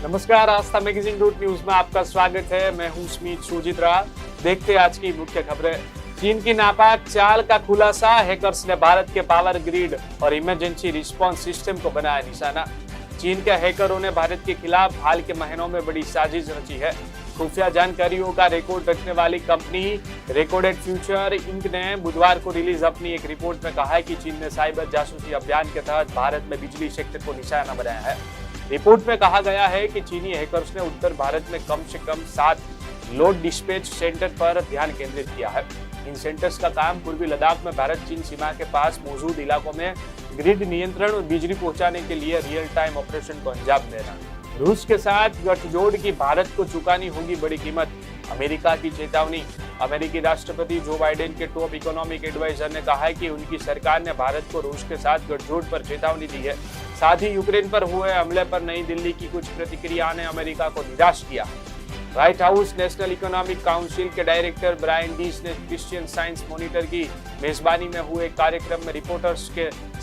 नमस्कार, आस्था magazine dot news में आपका स्वागत है। मैं हूं स्मित सुजित्रा। देखते हैं आज की मुख्य खबरें। चीन की नापाक चाल का खुलासा, हैकर्स ने भारत के पावर ग्रिड और इमरजेंसी रिस्पांस सिस्टम को बनाया निशाना। चीन के हैकरों ने भारत के खिलाफ हाल के महीनों में बड़ी साजिश रची है। खुफिया जानकारियों का रिकॉर्ड रखने वाली कंपनी रिकॉर्डेड फ्यूचर इंक ने बुधवार को रिलीज अपनी एक रिपोर्ट में कहा है कि चीन ने साइबर जासूसी अभियान के तहत भारत में बिजली सेक्टर को निशाना बनाया है। रिपोर्ट में कहा गया है कि चीनी हैकर्स ने उत्तर भारत में कम से कम 7 लोड डिस्पैच सेंटर पर ध्यान केंद्रित किया है। इन सेंटर्स का काम पूर्वी लद्दाख में भारत चीन सीमा के पास मौजूद इलाकों में ग्रिड नियंत्रण और बिजली पहुंचाने के लिए रियल टाइम ऑपरेशन को अंजाम देना। रूस के साथ गठजोड़ की भारत को चुकानी होगी बड़ी कीमत, अमेरिका की चेतावनी। अमेरिकी राष्ट्रपति जो बाइडेन के टॉप इकोनॉमिक एडवाइजर ने कहा है कि उनकी सरकार ने भारत को रूस के साथ गठजोड़ पर चेतावनी दी है। साथ ही यूक्रेन पर हुए हमले पर नई दिल्ली की कुछ प्रतिक्रिया ने अमेरिका को निराश किया। White house national economic council के डायरेक्टर ब्रायन डीस ने क्रिश्चियन साइंस मॉनिटर की मेजबानी में हुए कार्यक्रम में रिपोर्टर्स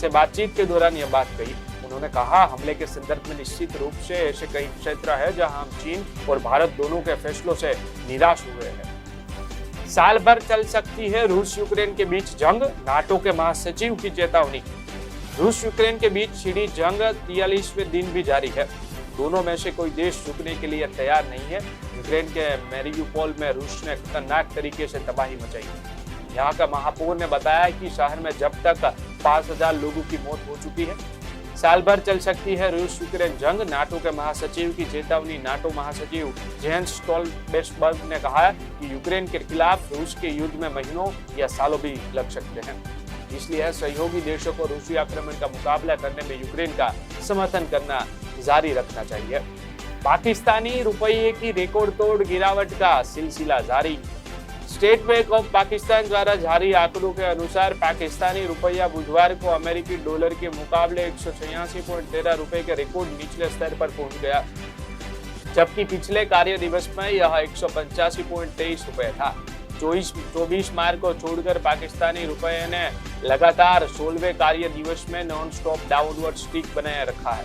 से बातचीत के दौरान यह बात कही। उन्होंने कहा, हमले के संदर्भ में निश्चित रूप से ऐसे कई क्षेत्र है जहां हम चीन और भारत दोनों के फैसलों से निराश हुए हैं। साल भर चल सकती है रूस यूक्रेन के बीच जंग, नाटो के महासचिव की चेतावनी। रूस यूक्रेन के बीच छिड़ी जंग 43वें दिन भी जारी है। दोनों में से कोई देश झुकने के लिए तैयार नहीं है। यूक्रेन के मैरियुपोल में रूस ने खतरनाक तरीके से तबाही मचाई। यहाँ का महापौर ने बताया कि शहर में जब तक 5000 लोगों की मौत हो चुकी है। साल भर चल सकती है रूस यूक्रेन जंग, नाटो के महासचिव की चेतावनी। नाटो महासचिव जेंस स्टोल्टनबर्ग ने कहा कि यूक्रेन के खिलाफ रूस के युद्ध में महीनों या सालों भी लग सकते हैं, इसलिए सहयोगी देशों को रूसी आक्रमण का मुकाबला करने में यूक्रेन का समर्थन करना जारी रखना चाहिए। पाकिस्तानी रुपये की रिकॉर्ड तोड़ गिरावट का सिलसिला जारी। स्टेट बैंक ऑफ पाकिस्तान द्वारा जारी आंकड़ों के अनुसार पाकिस्तानी रुपया बुधवार को अमेरिकी डॉलर के मुकाबले 186.13 रुपए के रिकॉर्ड निचले स्तर पर पहुंच गया, जबकि पिछले कार्य दिवस में यह 185.23 रुपए था। 24 मार्च को छोड़कर पाकिस्तानी रुपये ने लगातार 16वें कार्य दिवस में नॉन स्टॉप डाउनवर्ड स्ट्रीक बनाए रखा है।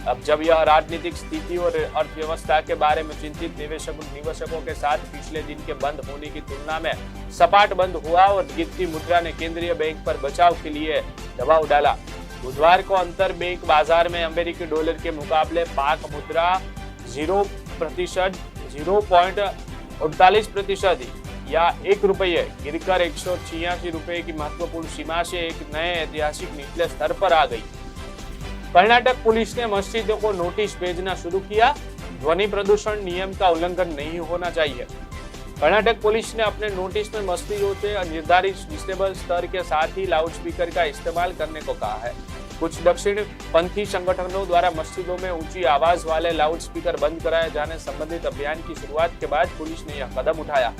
अब जब यह राजनीतिक स्थिति और अर्थव्यवस्था के बारे में चिंतित निवेशकों के साथ पिछले दिन के बंद होने की तुलना में सपाट बंद हुआ और गिरती मुद्रा ने केंद्रीय बैंक पर बचाव के लिए दबाव डाला। बुधवार को अंतर बैंक बाजार में अमेरिकी डॉलर के मुकाबले पाक मुद्रा 0.38% या 1 रुपये गिरकर 186 रुपये की महत्वपूर्ण सीमा से एक नए ऐतिहासिक निचले स्तर पर आ गई। कर्नाटक पुलिस ने मस्जिदों को नोटिस भेजना शुरू किया, ध्वनि प्रदूषण नियम का उल्लंघन नहीं होना चाहिए। कर्नाटक पुलिस ने अपने नोटिस में मस्जिदों से निर्धारित डिसेबल स्तर के साथ ही लाउडस्पीकर का इस्तेमाल करने को कहा है। कुछ दक्षिण पंथी संगठनों द्वारा मस्जिदों में ऊंची आवाज वाले लाउडस्पीकर बंद कराए जाने संबंधित अभियान की शुरुआत के बाद पुलिस ने यह कदम उठाया।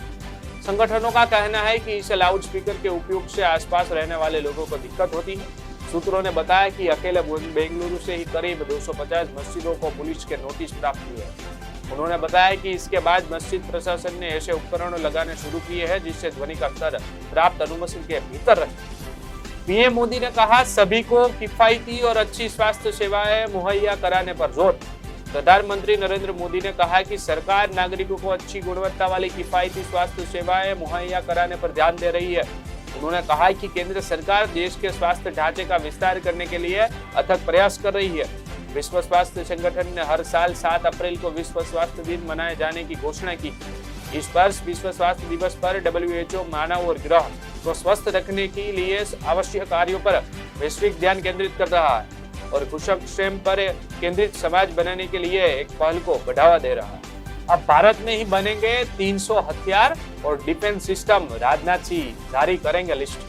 संगठनों का कहना है कि इस लाउडस्पीकर के उपयोग से आसपास रहने वाले लोगों को दिक्कत होती है। सूत्रों ने बताया कि अकेले बेंगलुरु से ही करीब 250 मस्जिदों को पुलिस के नोटिस प्राप्त हुए हैं। उन्होंने बताया कि इसके बाद मस्जिद प्रशासन ने ऐसे उपकरण लगाने शुरू किए हैं जिससे ध्वनि का स्तर प्राप्त अनुमति के भीतर रहे। पीएम मोदी ने कहा, सभी को किफायती और अच्छी स्वास्थ्य सेवाएं मुहैया कराने पर जोर। प्रधानमंत्री नरेंद्र मोदी ने कहा कि सरकार नागरिकों को अच्छी गुणवत्ता वाली किफायती स्वास्थ्य सेवाएं मुहैया कराने पर ध्यान दे रही है। उन्होंने कहा कि केंद्र सरकार देश के स्वास्थ्य ढांचे का विस्तार करने के लिए अथक प्रयास कर रही है। विश्व स्वास्थ्य संगठन ने हर साल 7 अप्रैल को विश्व स्वास्थ्य दिन मनाए जाने की घोषणा की। इस वर्ष विश्व स्वास्थ्य दिवस पर WHO मानव और ग्रह को स्वस्थ रखने के लिए आवश्यक कार्यों पर वैश्विक ध्यान केंद्रित कर रहा है और कुशलक्षेम पर केंद्रित समाज बनाने के लिए एक पहल को बढ़ावा दे रहा है। अब भारत में ही बनेंगे 300 हथियार और डिफेंस सिस्टम, राजनाथ सिंह जारी करेंगे लिस्ट।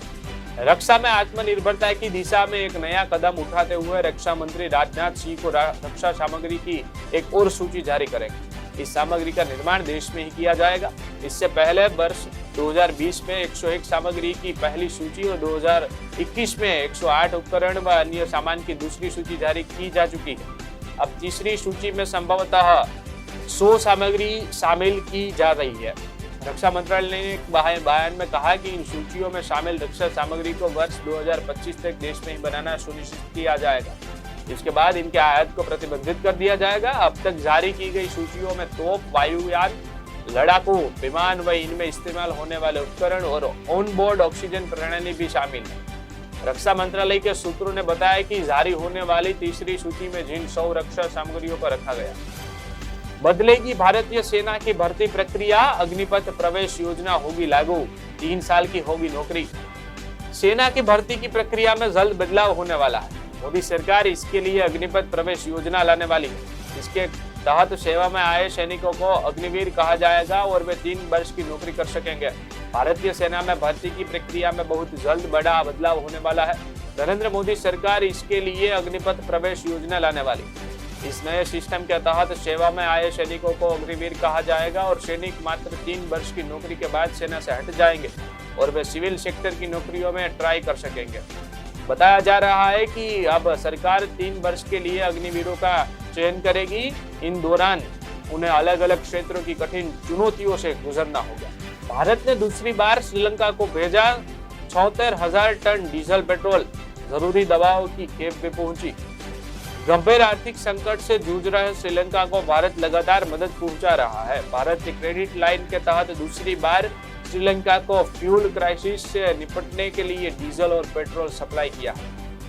रक्षा में आत्मनिर्भरता की दिशा में एक नया कदम उठाते हुए रक्षा मंत्री राजनाथ सिंह को रक्षा सामग्री की एक और सूची जारी करेंगे। इस सामग्री का निर्माण देश में ही किया जाएगा। इससे पहले वर्ष 2020 में 101 सामग्री की पहली सूची और 2021 में 108 उपकरण व अन्य सामान की दूसरी सूची जारी की जा चुकी है। अब तीसरी सूची में संभवतः 100 सामग्री शामिल की जा रही है। रक्षा मंत्रालय ने एक बयान में कहा कि इन सूचियों में शामिल रक्षा सामग्री को वर्ष 2025 तक देश में ही बनाना सुनिश्चित किया जाएगा। इसके बाद इनके आयात को प्रतिबंधित कर दिया जाएगा। अब तक जारी की गई सूचियों में तोप, वायुयान, लड़ाकू विमान व इनमें इस्तेमाल होने वाले उपकरण और ऑन बोर्ड ऑक्सीजन प्रणाली भी शामिल है। रक्षा मंत्रालय के सूत्रों ने बताया कि जारी होने वाली तीसरी सूची में जिन 100 रक्षा सामग्रियों को रखा गया। बदलेगी भारतीय सेना की भर्ती प्रक्रिया, अग्निपथ प्रवेश योजना होगी लागू, 3 साल की होगी नौकरी। सेना की भर्ती की प्रक्रिया में जल्द बदलाव होने वाला है। मोदी सरकार इसके लिए अग्निपथ प्रवेश योजना लाने वाली है। इसके तहत सेवा में आए सैनिकों को अग्निवीर कहा जाएगा और वे 3 वर्ष की नौकरी कर सकेंगे। भारतीय सेना में भर्ती की प्रक्रिया में बहुत जल्द बड़ा बदलाव होने वाला है। नरेंद्र मोदी सरकार इसके लिए अग्निपथ प्रवेश योजना लाने वाली। इस नए सिस्टम के तहत सेवा में आए सैनिकों को अग्निवीर कहा जाएगा और सैनिक मात्र 3 वर्ष की नौकरी के बाद सेना से हट जाएंगे और वे सिविल सेक्टर की नौकरियों में ट्राई कर सकेंगे। बताया जा रहा है कि अब सरकार 3 वर्ष के लिए अग्निवीरों का चयन करेगी। इन दौरान उन्हें अलग अलग क्षेत्रों की कठिन चुनौतियों से गुजरना होगा। भारत ने दूसरी बार श्रीलंका को भेजा 76,000 टन डीजल पेट्रोल, जरूरी दवाओं की खेप भी पहुंची। गंभीर आर्थिक संकट से जूझ रहे श्रीलंका को भारत लगातार मदद पहुंचा रहा है। भारत की क्रेडिट लाइन के तहत दूसरी बार श्रीलंका को फ्यूल क्राइसिस से निपटने के लिए डीजल और पेट्रोल सप्लाई किया।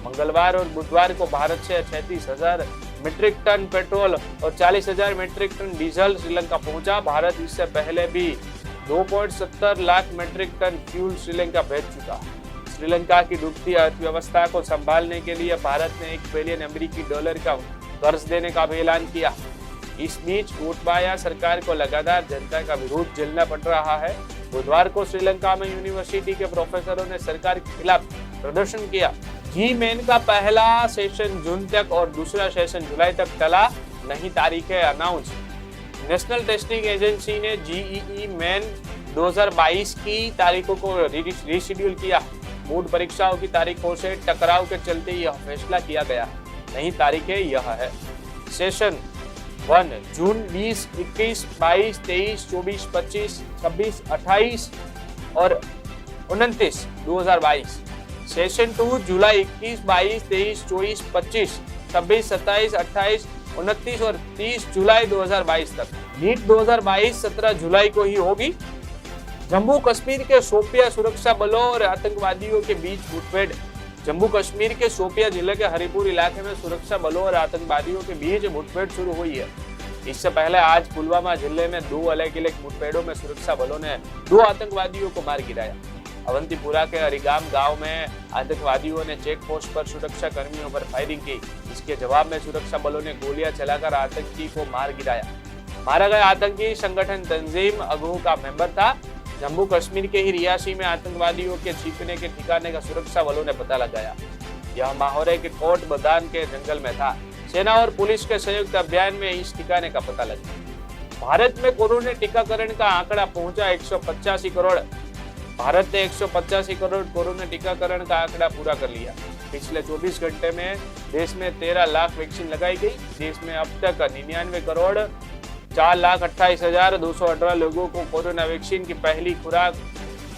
मंगलवार और बुधवार को भारत से 36,000 मीट्रिक टन पेट्रोल और 40,000 मीट्रिक टन डीजल श्रीलंका पहुंचा। भारत इससे पहले भी 2.70 lakh metric ton fuel Sri Lanka भेज चुका। श्रीलंका की डूबती अर्थव्यवस्था को संभालने के लिए भारत ने $1 बिलियन अमेरिकी डॉलर का कर्ज देने का भी ऐलान किया। इस बीच गोटबाया सरकार को लगातार जनता का विरोध झेलना पड़ रहा है। बुधवार को श्रीलंका में यूनिवर्सिटी के प्रोफेसरों ने सरकार के खिलाफ प्रदर्शन किया। जी-मेन का पहला सेशन जून तक और दूसरा सेशन जुलाई तक टला, नई तारीखें अनाउंस। नेशनल टेस्टिंग एजेंसी ने जेईई मेन 2022 की तारीखों को रीशेड्यूल किया। बोर्ड परीक्षाओं की तारीखों से टकराव के चलते यह फैसला किया गया। नई तारीखें यह है: सेशन 1 जून 20, 21, 22, 23, 24, 25, 26, 28 और 29, 2022। सेशन 2 जुलाई 21, 22, 23, 24, 25, 26, 27, 28, 29 और 30 जुलाई 2022 तक। नीट 2022 17 जुलाई को ही होगी। जम्मू कश्मीर के शोपिया सुरक्षा बलों और आतंकवादियों के बीच मुठभेड़। जम्मू कश्मीर के शोपिया जिले के हरिपुर इलाके में सुरक्षा बलों और आतंकवादियों के बीच मुठभेड़ शुरू हुई है। इससे पहले आज पुलवामा जिले में 2 अलग-अलग मुठभेड़ों में सुरक्षा बलों ने 2 आतंकवादियों को मार गिराया। अवंतीपुरा के अरिगाम गांव में आतंकवादियों ने चेक पोस्ट पर सुरक्षा कर्मियों पर फायरिंग की। इसके जवाब में सुरक्षा बलों ने गोलियां चलाकर आतंकी को मार गिराया। मारा गया आतंकी संगठन तंजीम अगू का मेंबर था। जम्मू कश्मीर के ही रियासी में आतंकवादियों के छिपने के ठिकाने का सुरक्षा बलों ने पता लगाया। यह माहौरे के कोट बदान के जंगल में था। सेना और पुलिस के संयुक्त अभियान में इस ठिकाने का पता लगा। भारत में कोरोना टीकाकरण का आंकड़ा पहुंचा 185 करोड़। भारत ने 185 करोड़ कोरोना टीकाकरण का आंकड़ा पूरा कर लिया। पिछले 24 घंटे में देश में 13 लाख वैक्सीन लगाई गई। देश में अब तक 99 करोड़ 4,28,218 लोगों को कोरोना वैक्सीन की पहली खुराक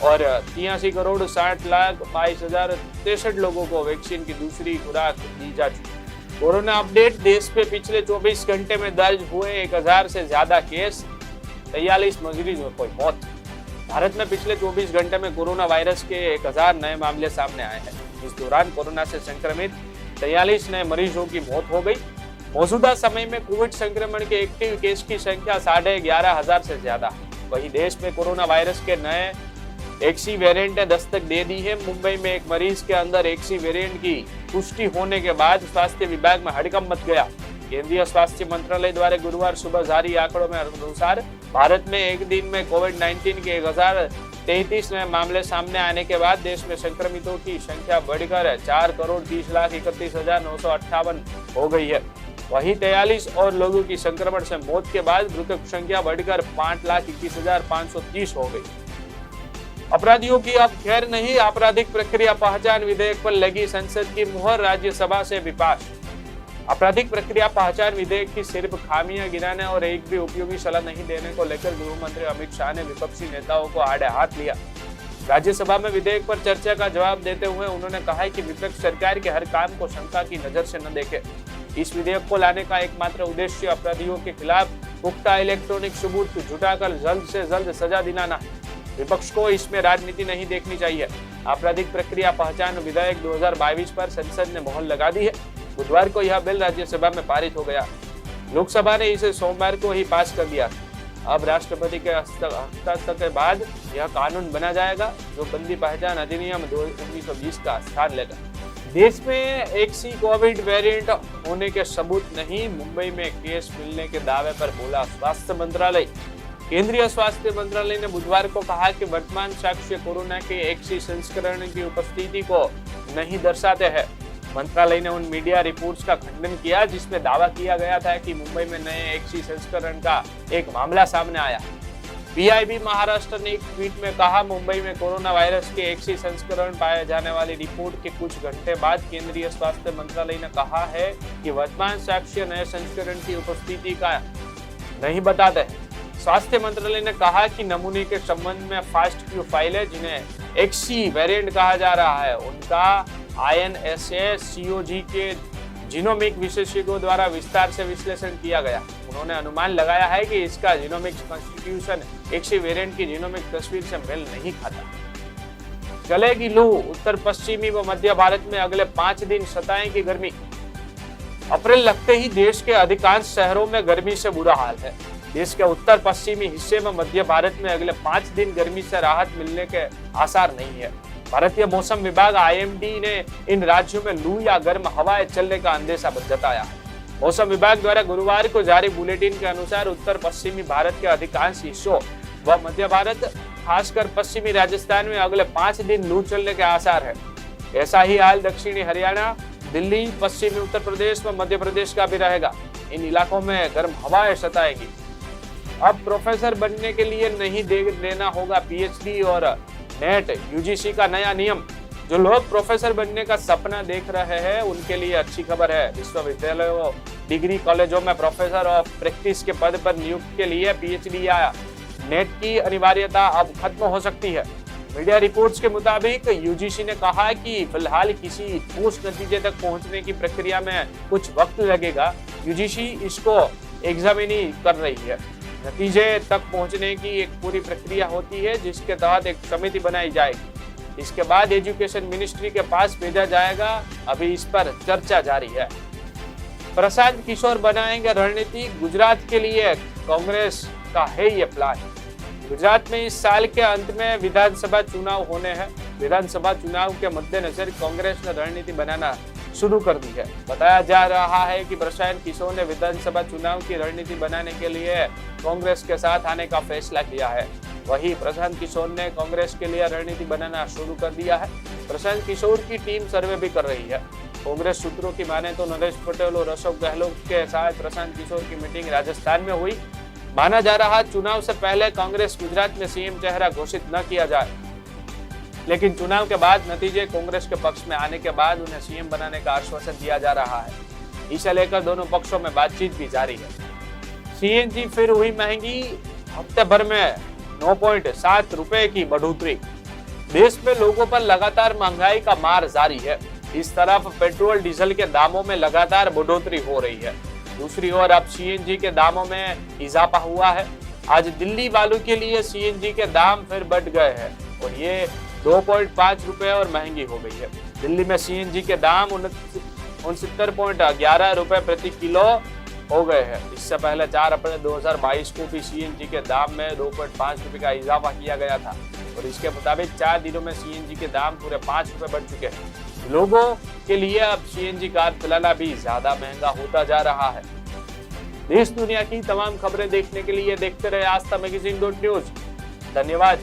और 83 करोड़ 60,22,063 लोगों को वैक्सीन की दूसरी खुराक दी जा चुकी। Corona update. देश में पिछले 24 घंटे में दर्ज हुए 1000 से ज्यादा केस, 43 मरीज और कोई मौत। भारत में पिछले 24 घंटे में कोरोना वायरस के 1000 नए मामले सामने आए हैं। इस दौरान कोरोना से संक्रमित 43 नए मरीजों की मौत हो गई। मौजूदा समय में कोविड संक्रमण के एक्टिव केस की संख्या 11,500 से ज्यादा। वहीं देश में कोरोना वायरस के नए एक्सी वेरिएंट ने दस्तक दे दी है। मुंबई में एक मरीज के अंदर एक्सी वेरिएंट की पुष्टि होने के बाद स्वास्थ्य विभाग में हड़कंप मच गया। केंद्रीय स्वास्थ्य मंत्रालय द्वारा गुरुवार सुबह जारी आंकड़ों में अनुसार भारत में एक दिन में कोविड-19 के 1033 नए मामले सामने आने के बाद देश में संक्रमितों की संख्या बढ़कर 4,30,31,958 हो गई है। वहीं 43 और लोगों की संक्रमण से मौत के बाद मृतक संख्या बढ़कर 5,21,530 हो गई। अपराधियों की अब खैर नहीं। आपराधिक प्रक्रिया पहचान विधेयक पर लगी संसद की मुहर, राज्यसभा से विपक्ष। आपराधिक प्रक्रिया पहचान विधेयक की सिर्फ खामियां गिनाने और एक भी उपयोगी सलाह नहीं देने को लेकर गृह मंत्री अमित शाह ने विपक्षी नेताओं को आड़े हाथ लिया। राज्यसभा में विधेयक पर चर्चा का जवाब देते हुए उन्होंने कहा है कि विपक्ष सरकार के हर काम को शंका की नजर से न देखे। इस विधेयक को लाने का एकमात्र उद्देश्य अपराधियों के खिलाफ पुख्ता इलेक्ट्रॉनिक सबूत जुटाकर जल्द से जल्द सजा दिलाना है। विपक्ष को इसमें राजनीति नहीं देखनी चाहिए। आपराधिक प्रक्रिया पहचान विधेयक 2022 पर संसद ने मोहर लगा दी है। बुधवार को यह बिल राज्यसभा में पारित हो गया। लोकसभा ने इसे सोमवार को ही पास कर दिया। अब राष्ट्रपति के हस्ताक्षर के बाद यह कानून बना जाएगा, जो बंदी पहचान अधिनियम 1920 का स्थान लेगा। देश में XE कोविड वेरिएंट होने के सबूत नहीं, मुंबई में केस मिलने के दावे पर बोला स्वास्थ्य मंत्रालय। केंद्रीय स्वास्थ्य मंत्रालय ने बुधवार को कहा कि वर्तमान साक्ष्य कोरोना के XE संस्करण की उपस्थिति को नहीं दर्शाते हैं। मंत्रालय ने उन मीडिया रिपोर्ट्स का खंडन किया जिसमें दावा किया गया था कि मुंबई में नए XE संस्करण का एक मामला सामने आया। PIB महाराष्ट्र ने एक ट्वीट में कहा, मुंबई में कोरोना वायरस के XE संस्करण पाए जाने वाली रिपोर्ट के कुछ घंटे बाद केंद्रीय स्वास्थ्य मंत्रालय ने कहा है कि वर्तमान साक्ष्य नए संस्करण की उपस्थिति का नहीं बताते हैं। स्वास्थ्य मंत्रालय ने कहा कि नमूने के संबंध में फास्ट क्यू फाइलें, जिन्हें XE वेरिएंट कहा जा रहा है, उनका INSA-CoG के जीनोमिक विशेषज्ञों द्वारा विस्तार से विश्लेषण किया गया। उन्होंने अनुमान लगाया है कि इसका जीनोमिक कॉन्स्टिट्यूशन XE वेरिएंट की जीनोमिक तस्वीर से मेल नहीं खाता। चलेगी लू, उत्तर पश्चिमी व मध्य भारत में अगले 5 दिन सताएगी गर्मी। अप्रैल लगते ही देश के अधिकांश शहरों में गर्मी से बुरा हाल है। देश के उत्तर पश्चिमी हिस्से में मध्य भारत में अगले 5 दिन गर्मी से राहत मिलने के आसार नहीं है। भारतीय मौसम विभाग IMD ने इन राज्यों में लू या गर्म हवाएं चलने का अंदेशा जताया है। मौसम विभाग द्वारा गुरुवार को जारी बुलेटिन के अनुसार उत्तर पश्चिमी भारत के अधिकांश हिस्सों व मध्य भारत, खासकर पश्चिमी राजस्थान में अगले 5 दिन लू चलने के आसार है। ऐसा ही हाल दक्षिणी हरियाणा, दिल्ली, पश्चिमी उत्तर प्रदेश व मध्य प्रदेश का भी रहेगा। इन इलाकों में गर्म हवाएं सताएगी। अब प्रोफेसर बनने के लिए नहीं देना होगा PhD और नेट UGC का नया नियम। जो लोग प्रोफेसर बनने का सपना देख रहे हैं उनके लिए अच्छी खबर है। विश्वविद्यालयों, डिग्री कॉलेजों में प्रोफेसर ऑफ प्रैक्टिस के पद पर नियुक्ति के लिए PhD या नेट की अनिवार्यता अब खत्म हो सकती है। मीडिया रिपोर्ट्स के मुताबिक UGC ने कहा कि फिलहाल किसी ठोस नतीजे तक पहुंचने की प्रक्रिया में कुछ वक्त लगेगा। UGC इसको एग्जामिनी कर रही है। नतीजे तक पहुंचने की एक पूरी प्रक्रिया होती है, जिसके तहत एक समिति बनाई जाएगी। इसके बाद एजुकेशन मिनिस्ट्री के पास भेजा जाएगा। अभी इस पर चर्चा जारी है। प्रशांत किशोर बनाएंगे रणनीति, गुजरात के लिए कांग्रेस का है ये प्लान। गुजरात में इस साल के अंत में विधानसभा चुनाव होने हैं। विधानसभा चुनाव के मद्देनजर कांग्रेस ने रणनीति बनाना शुरू कर दी है। बताया जा रहा है कि प्रशांत किशोर ने विधानसभा चुनाव की रणनीति बनाने के लिए कांग्रेस के साथ आने का फैसला किया है। वहीं प्रशांत किशोर ने कांग्रेस के लिए रणनीति बनाना शुरू कर दिया है। प्रशांत किशोर की टीम सर्वे भी कर रही है। कांग्रेस सूत्रों की माने तो नरेश पटेल और अशोक गहलोत के साथ प्रशांत किशोर की मीटिंग राजस्थान में हुई। माना जा रहा चुनाव से पहले कांग्रेस गुजरात में CM चेहरा घोषित न किया जाए, लेकिन चुनाव के बाद नतीजे कांग्रेस के पक्ष में आने के बाद उन्हें CM बनाने का आश्वासन दिया जा रहा है। इसे लेकर दोनों पक्षों में बातचीत भी जारी है। CNG फिर हुई महंगी, हफ्ते भर में 9.7 रुपए की बढ़ोतरी। देश में लोगों पर लगातार महंगाई का मार जारी है। इस तरफ पेट्रोल डीजल के दामों में लगातार बढ़ोतरी हो रही है। दूसरी ओर अब CNG के दामों में इजाफा हुआ है। आज दिल्ली वालों के लिए CNG के दाम फिर बढ़ गए हैं और ये 2.5 रुपए और महंगी हो गई है। दिल्ली में CNG के दाम 69.11 रुपए प्रति किलो हो गए हैं। इससे पहले 4 अप्रैल 2022 को भी CNG के दाम में 2.5 रुपए का इजाफा किया गया था और इसके मुताबिक 4 दिनों में CNG के दाम पूरे 5 रुपए बढ़ चुके हैं। लोगों के लिए अब CNG कार चलाना भी ज्यादा महंगा होता जा रहा है। देश दुनिया की तमाम खबरें देखने के लिए देखते रहे आस्था मैगजीन.न्यूज। धन्यवाद।